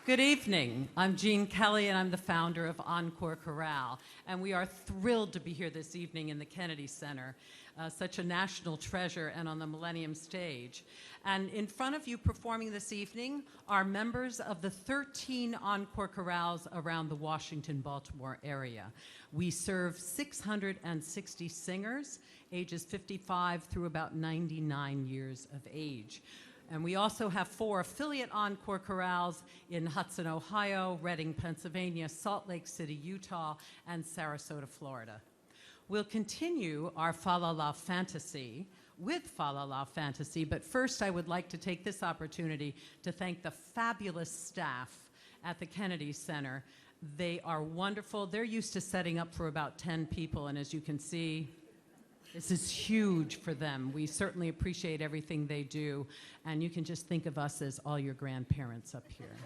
Good evening. I'm Jean Kelly, and I'm the founder of Encore Choral. And we are thrilled to be here this evening in the Kennedy Center, such a national treasure, and on the Millennium stage. And in front of you performing this evening are members of the 13 Encore Chorales around the Washington, Baltimore area. We serve 660 singers, ages 55 through about 99 years of age. And we also have 4 affiliate Encore chorales in Hudson, Ohio, Reading, Pennsylvania, Salt Lake City, Utah, and Sarasota, Florida. We'll continue our Fa La La Fantasy with Fa La La Fantasy, but first I would like to take this opportunity to thank the fabulous staff at the Kennedy Center. They are wonderful. They're used to setting up for about 10 people, and as you can see, this is huge for them. We certainly appreciate everything they do, and you can just think of us as all your grandparents up here.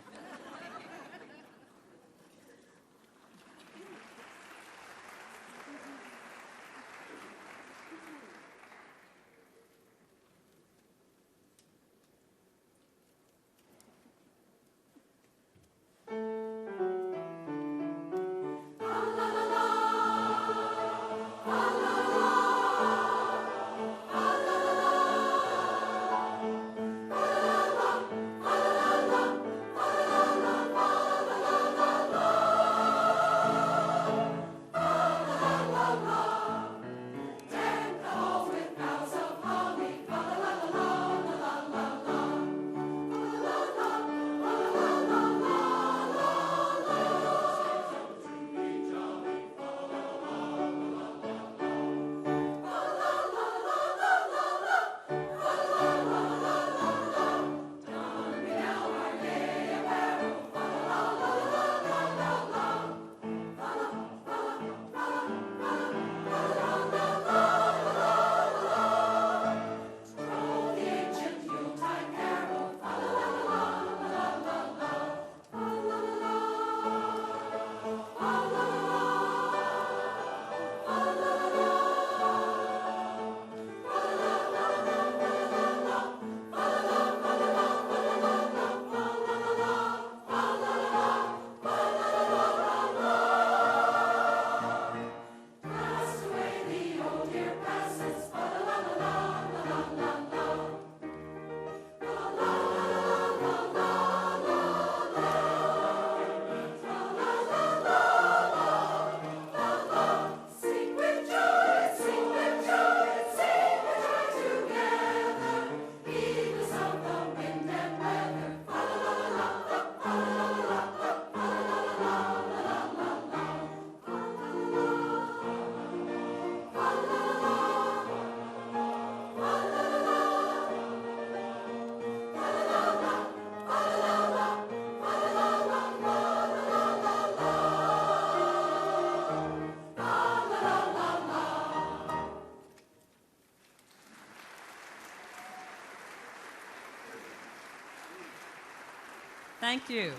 Thank you.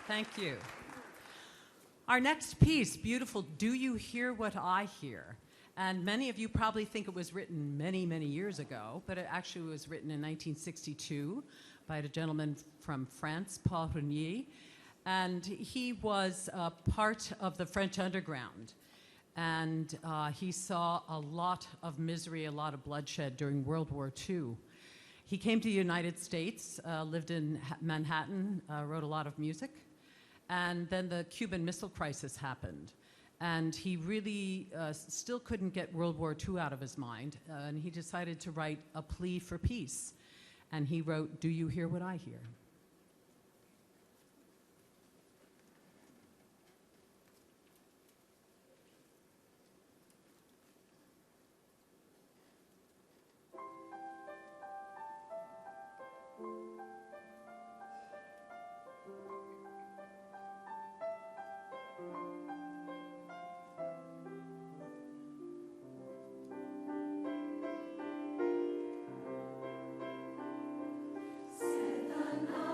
Thank you. Our next piece, beautiful, Do You Hear What I Hear? And many of you probably think it was written many, many years ago, but it actually was written in 1962 by a gentleman from France, Paul Renier. And he was part of the French underground. And he saw a lot of misery, a lot of bloodshed during World War II. He came to the United States, lived in Manhattan, wrote a lot of music, and then the Cuban Missile Crisis happened. And he really still couldn't get World War II out of his mind, and he decided to write a plea for peace. And he wrote, Do You Hear What I Hear? Said the night.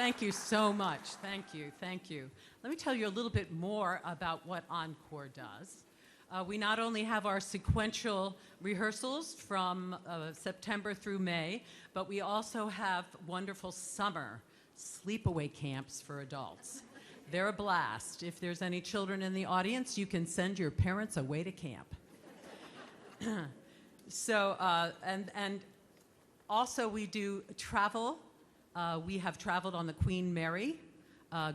Thank you so much. Thank you. Thank you. Let me tell you a little bit more about what Encore does. We not only have our sequential rehearsals from September through May, but we also have wonderful summer sleepaway camps for adults. They're a blast. If there's any children in the audience, you can send your parents away to camp. And also we do travel. We have traveled on the Queen Mary,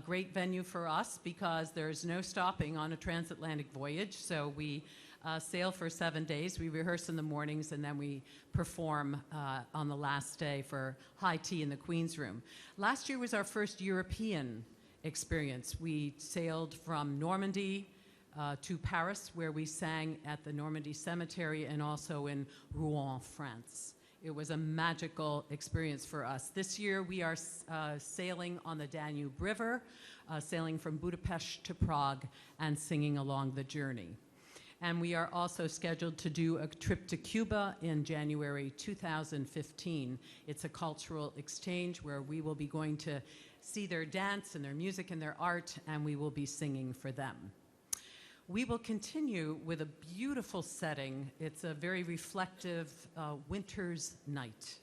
great venue for us because there's no stopping on a transatlantic voyage. So we sail for 7 days. We rehearse in the mornings, and then we perform on the last day for high tea in the Queen's Room. Last year was our first European experience. We sailed from Normandy to Paris, where we sang at the Normandy Cemetery and also in Rouen, France. It was a magical experience for us. This year we are sailing on the Danube River, sailing from Budapest to Prague and singing along the journey. And we are also scheduled to do a trip to Cuba in January 2015. It's a cultural exchange where we will be going to see their dance and their music and their art, and we will be singing for them. We will continue with a beautiful setting. It's a very reflective winter's night.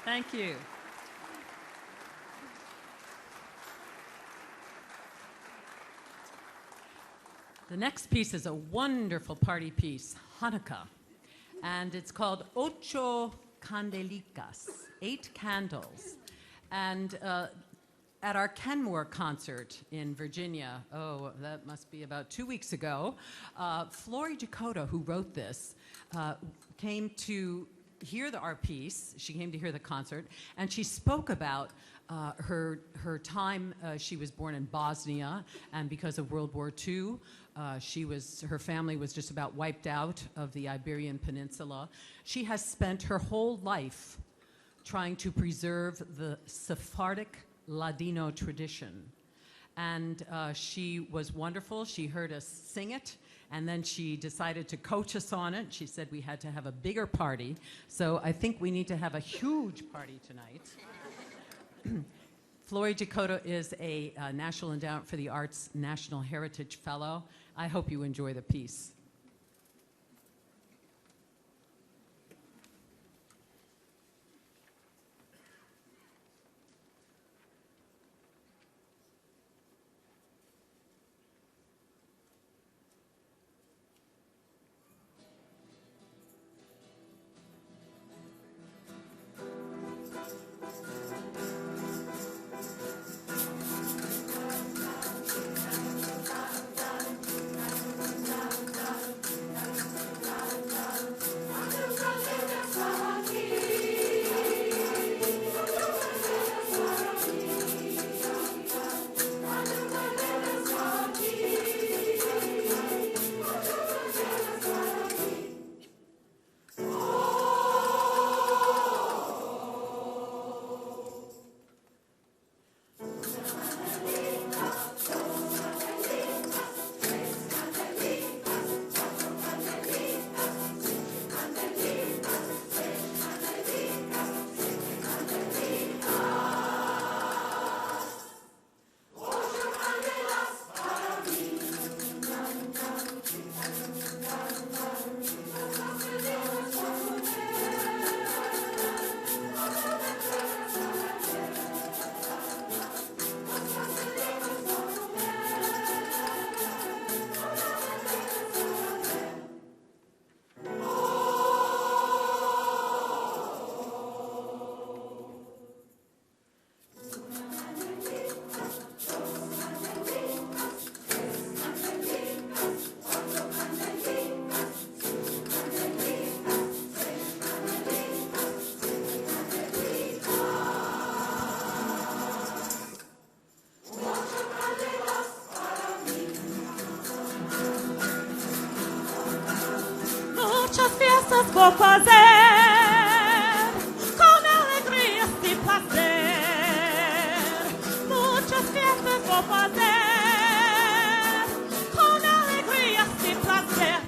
Thank you. The next piece is a wonderful party piece, Hanukkah, and it's called Ocho Candelikas, 8 candles. And at our Kenmore concert in Virginia, that must be about 2 weeks ago, Flory Dakota, who wrote this, came to hear our piece. She came to hear the concert, and she spoke about Her time, she was born in Bosnia, and because of World War II, her family was just about wiped out of the Iberian Peninsula. She has spent her whole life trying to preserve the Sephardic Ladino tradition. And she was wonderful. She heard us sing it, and then she decided to coach us on it. She said we had to have a bigger party. So I think we need to have a huge party tonight. Flory Jacoto is a National Endowment for the Arts National Heritage Fellow. I hope you enjoy the piece. Vou fazer com alegria e prazer. Muitas fiestas vou fazer com alegria e prazer.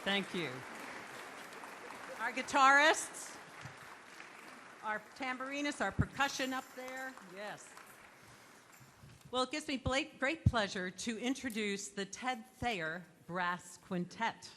Thank you. Our guitarists, our tambourinists, our percussion up there. Yes. Well, it gives me great pleasure to introduce the Thayer Brass Quintet.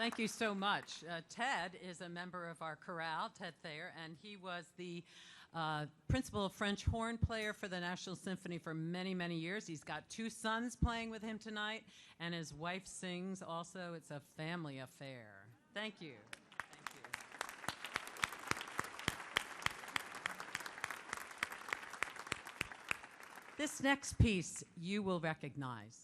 Thank you so much. Ted is a member of our chorale, Ted Thayer, and he was the principal French horn player for the National Symphony for many, many years. He's got 2 sons playing with him tonight, and his wife sings also. It's a family affair. Thank you. Thank you. This next piece you will recognize.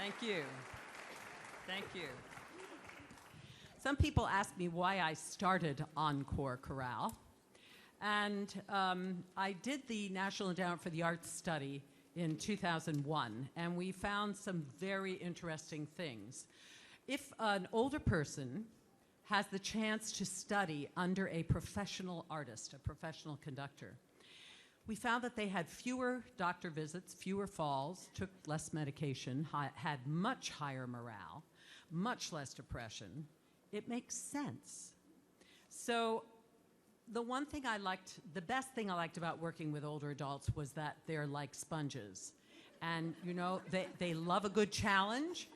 Thank you. Thank you. Some people ask me why I started Encore Chorale. And I did the National Endowment for the Arts study in 2001, and we found some very interesting things. If an older person has the chance to study under a professional artist, a professional conductor, we found that they had fewer doctor visits, fewer falls, took less medication, had much higher morale, much less depression. It makes sense. So the best thing I liked about working with older adults was that they're like sponges. And, you know, they love a good challenge,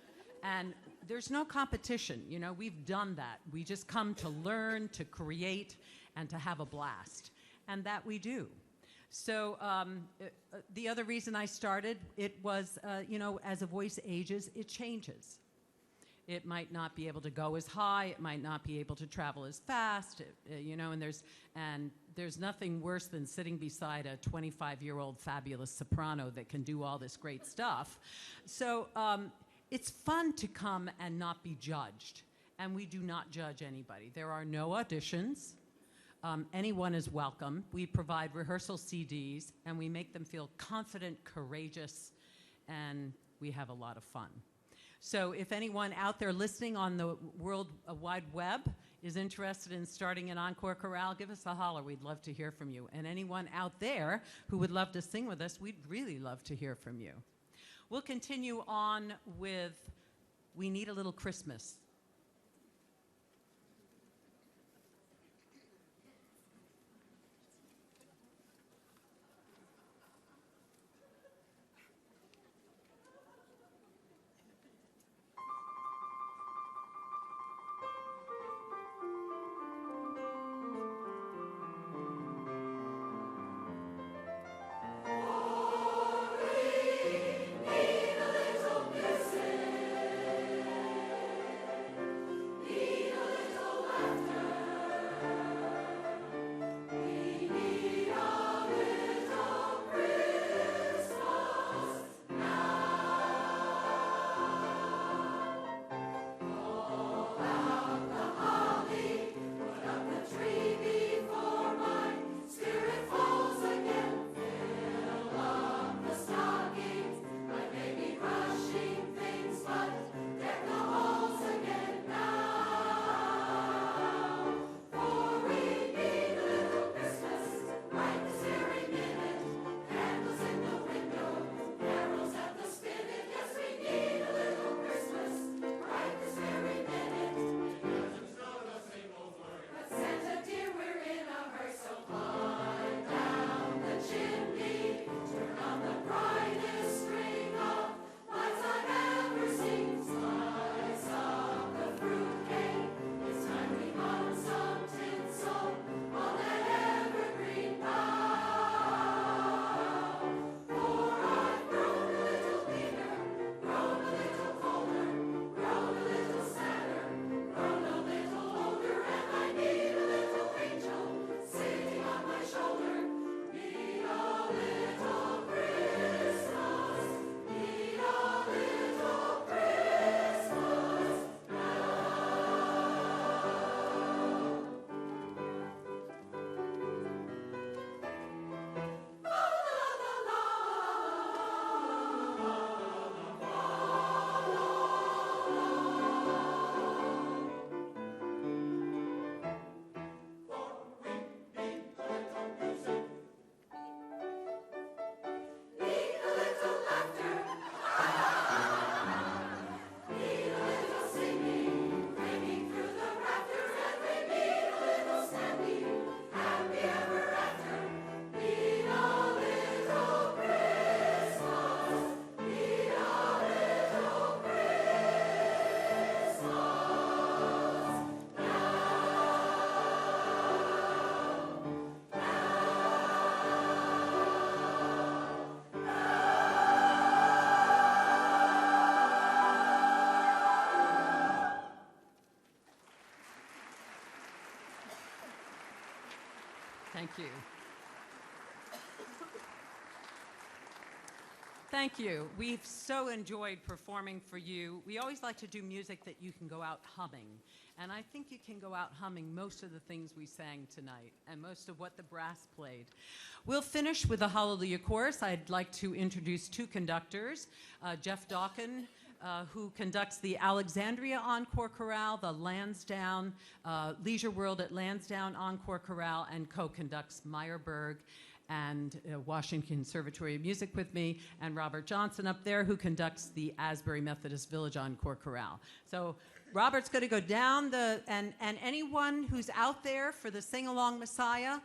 and there's no competition. You know, we've done that. We just come to learn, to create, and to have a blast. And that we do. So the other reason I started, it was, you know, as a voice ages, it changes. It might not be able to go as high. It might not be able to travel as fast. You know, and there's nothing worse than sitting beside a 25-year-old fabulous soprano that can do all this great stuff. So it's fun to come and not be judged. And we do not judge anybody. There are no auditions. Anyone is welcome. We provide rehearsal CDs, and we make them feel confident, courageous, and we have a lot of fun. So if anyone out there listening on the World Wide Web is interested in starting an Encore Chorale, give us a holler. We'd love to hear from you. And anyone out there who would love to sing with us, we'd really love to hear from you. We'll continue on with We Need a Little Christmas. Thank you. Thank you. We've so enjoyed performing for you. We always like to do music that you can go out humming. And I think you can go out humming most of the things we sang tonight and most of what the brass played. We'll finish with a Hallelujah chorus. I'd like to introduce two conductors, Jeff Dawkin, who conducts the Alexandria Encore Chorale, the Lansdowne, Leisure World at Lansdowne Encore Chorale, and co-conducts Meyerberg and Washington Conservatory of Music with me, and Robert Johnson up there, who conducts the Asbury Methodist Village Encore Chorale. So Robert's going to go down and anyone who's out there for the Sing-Along Messiah,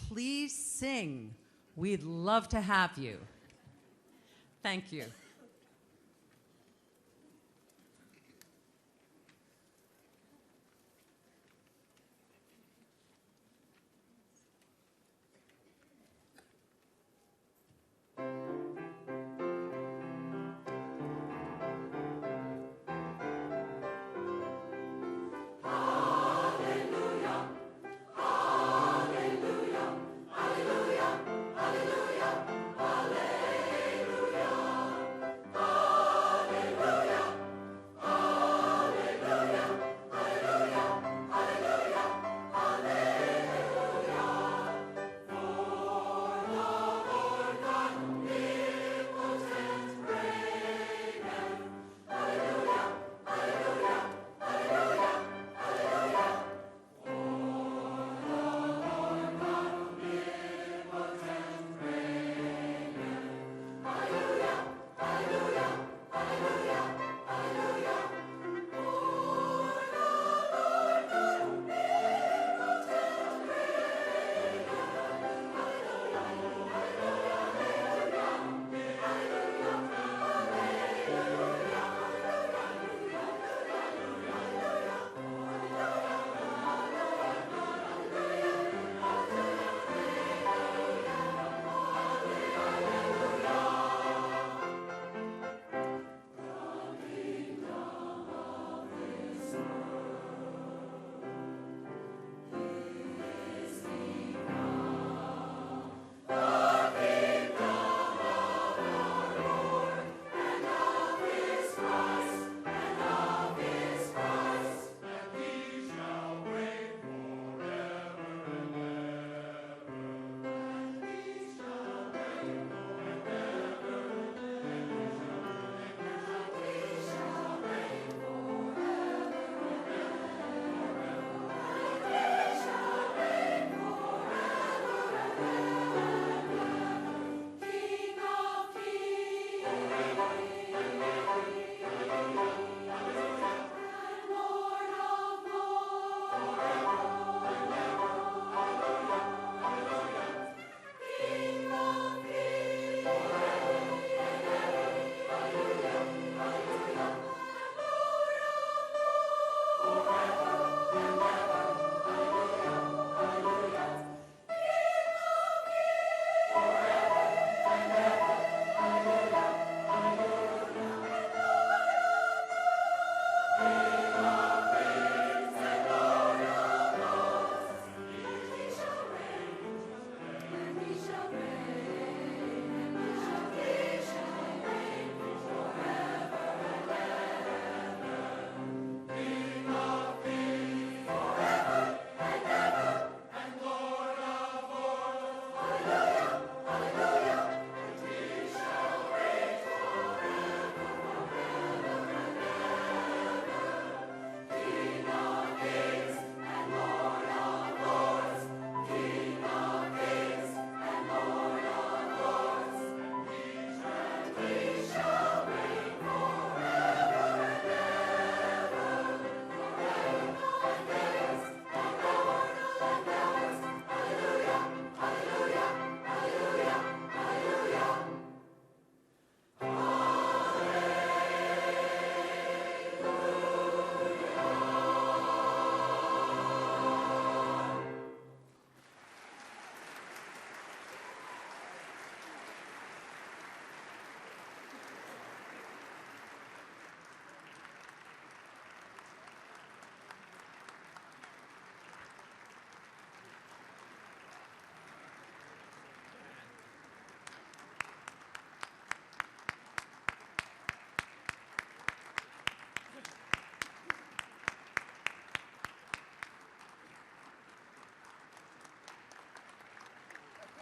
please sing. We'd love to have you. Thank you. Hallelujah, hallelujah, hallelujah.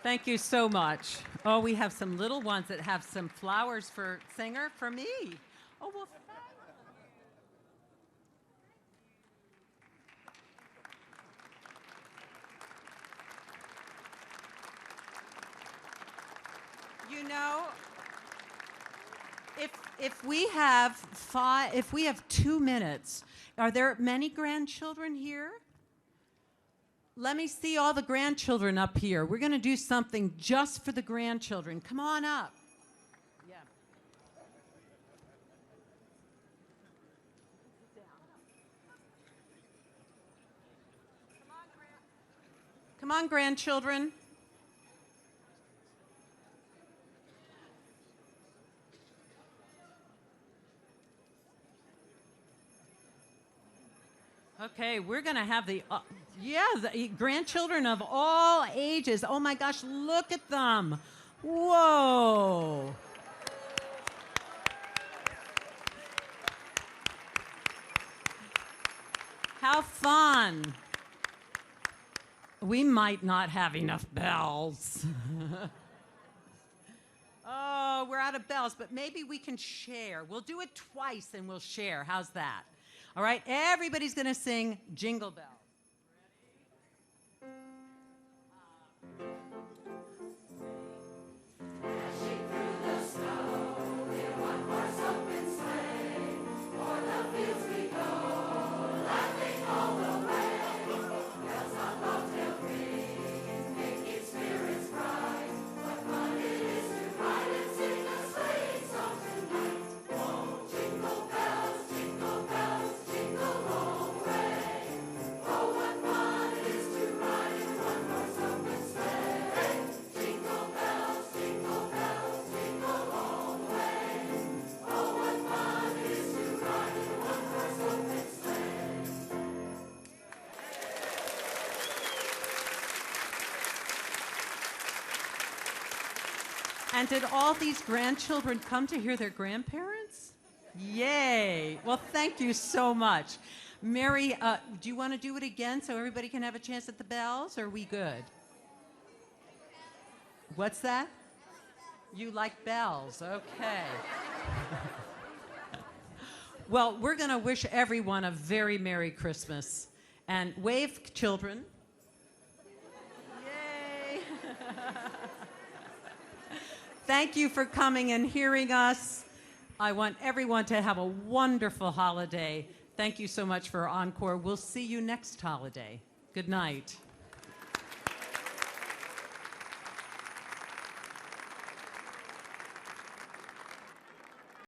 Thank you so much. Oh, we have some little ones that have some flowers for Singer for me. Oh, well, you know, if we have 2 minutes, are there many grandchildren here? Let me see all the grandchildren up here. We're going to do something just for the grandchildren. Come on up. Yeah. Come on, grandchildren. Okay, we're going to have the grandchildren of all ages. Oh my gosh, look at them. Whoa. How fun. We might not have enough bells. Oh, we're out of bells, but maybe we can share. We'll do it twice and we'll share. How's that? All right, everybody's going to sing Jingle Bells. And did all these grandchildren come to hear their grandparents? Yay. Well, thank you so much. Mary, do you want to do it again so everybody can have a chance at the bells, or are we good? What's that? You like bells, okay. Well, we're going to wish everyone a very Merry Christmas. And wave, children. Yay. Thank you for coming and hearing us. I want everyone to have a wonderful holiday. Thank you so much for Encore. We'll see you next holiday. Good night.